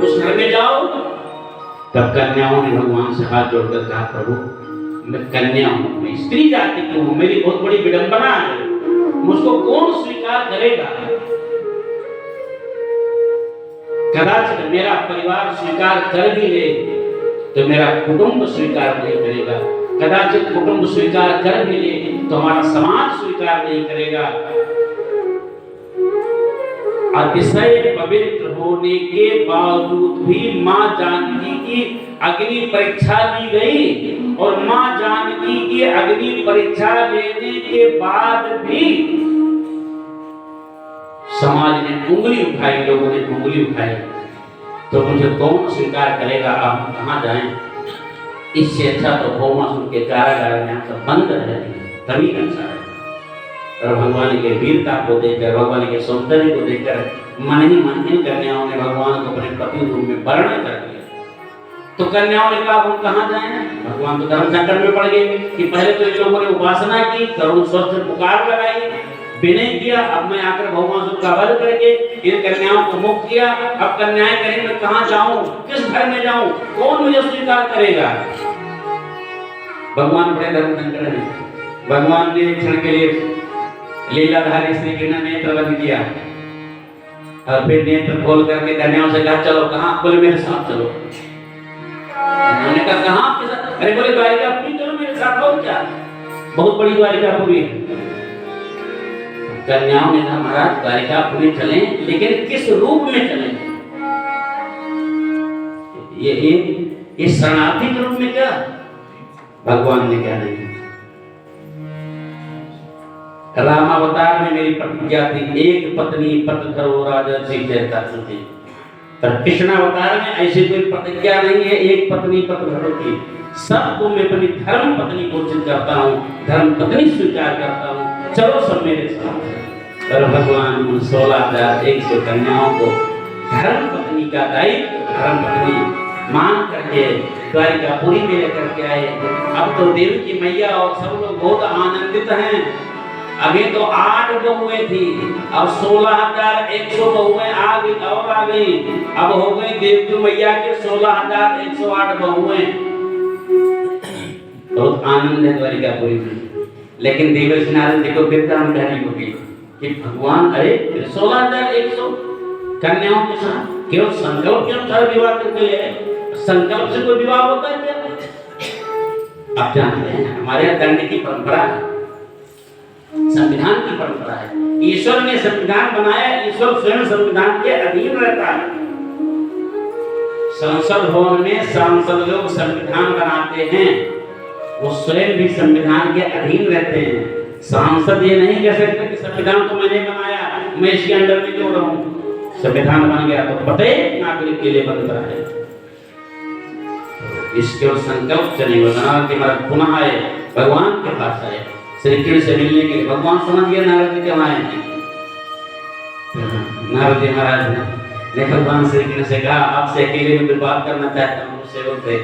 उस घर में जाओ। तब कन्याओं ने भगवान से हाथ जोड़कर कहा, प्रभु मैं कन्या हूं, मैं स्त्री जाति की हूं, मेरी बहुत बड़ी विडंबना है, मुझको कौन स्वीकार करेगा? कदाचित मेरा परिवार स्वीकार कर भी ले तो मेरा कुटुंब स्वीकार नहीं करेगा, कदाचित कुटुंब स्वीकार कर भी ले तो हमारा समाज स्वीकार नहीं करेगा। अतिशय पवित्र होने के बावजूद भी मां जानकी की अग्नि परीक्षा ली गई, और मां जानकी की अग्नि परीक्षा लेने के बाद भी समाज ने उंगली उठाई, लोगों ने उंगली उठाई, तो मुझे कौन स्वीकार करेगा? आप कहां जाएं? इससे अच्छा तो भौमासुर के कारागार में आपका बंद है, तभी अच्छा है। और भगवान के वीरता को देखकर, भगवान के सौंदर्य को देखकर मन ही मन इन कन्याओं ने भगवान को अपने पति रूप में वर्ण कर दिया। तो कन्याओं ने कहा हम कहां जाएं? भगवान तो धर्म संकट में पड़ गए कि पहले तो इन लोगों ने उपासना की, करुण स्वर से पुकार लगाई, विनय किया, अब मैं आकर भौमासुर का वध करके इन कन्याओं को मुक्त किया, अब कन्याएं कहें मैं कहां जाऊं, किस घर में जाऊं, कौन मुझे स्वीकार करेगा? भगवान बड़े धर्म संकट में। भगवान ने एक क्षण के लिए लीलाधारी श्री कृष्ण ने नेत्र बंद किया और फिर नेत्र खोल करके कन्याओं से कहा चलो कहां? बोले मेरे साथ चलो। उन्होंने कहा कहां आपके साथ? अरे बोले द्वारिकापुरी चलो मेरे साथ। और क्या, बहुत बड़ी द्वारिकापुरी है। कन्याओं ने कहा महाराज द्वारिकापुरी चलें, लेकिन किस रूप में चलें? ये शरणार्थी के रूप में क्या? भगवान ने क्या नहीं, रामावतार में मेरी प्रतिज्ञा थी एक पत्नी पत धरो राजा सिंह जयता थी, पर कृष्णावतार में ऐसी कोई प्रतिज्ञा नहीं है एक पत्नी पत धरो की। सबको मैं अपनी धर्म पत्नी घोषित करता हूँ, धर्म पत्नी स्वीकार करता हूँ, चलो सब मेरे साथ। और भगवान उन 16,100 कन्याओं को धर्म पत्नी का दायित्व धर्म पत्नी मान करके द्वारिकापुरी में लेकर के आए। अब तो देवी की मैया और सब लोग बहुत आनंदित हैं। अभी तो 8 बहुएं थी, अब 16,100 बहुएं आ गई, अब हो गई देवी मैया के 16,108 बहुएं। बहुत आनंद है द्वारिकापुरी में। लेकिन देवर्षि नारद जी को विद्वान कहनी होगी कि भगवान अरे 16,100 कन्याओं के साथ केवल संकल्प के अनुसार विवाह करके ले आए। संकल्प से कोई विवाह होता है क्या? आप जानते हैं हमारे यहाँ दंड की परंपरा है, संविधान की परंपरा है। ईश्वर ने संविधान बनाया, ईश्वर स्वयं संविधान के अधीन रहता है। संसद भवन में सांसद लोग संविधान बनाते हैं, वो स्वयं भी संविधान के अधीन रहते हैं। सांसद ये नहीं कह सकते कि संविधान तो मैंने बनाया, मैं इसके अंडर में क्यों रहूं। संविधान बन गया तो प्रत्येक नागरिक के लिए बनता है। इसके और संकल्प से नहीं बना कि महाराज पुनः आए, भगवान के पास आए, श्री कृष्ण से मिलने के लिए। भगवान समझ गया नारद जी क्यों आए हैं। नारद जी महाराज ने भगवान श्री कृष्ण से कहा आपसे अकेले में बात करना चाहता हूँ, सेवक थे।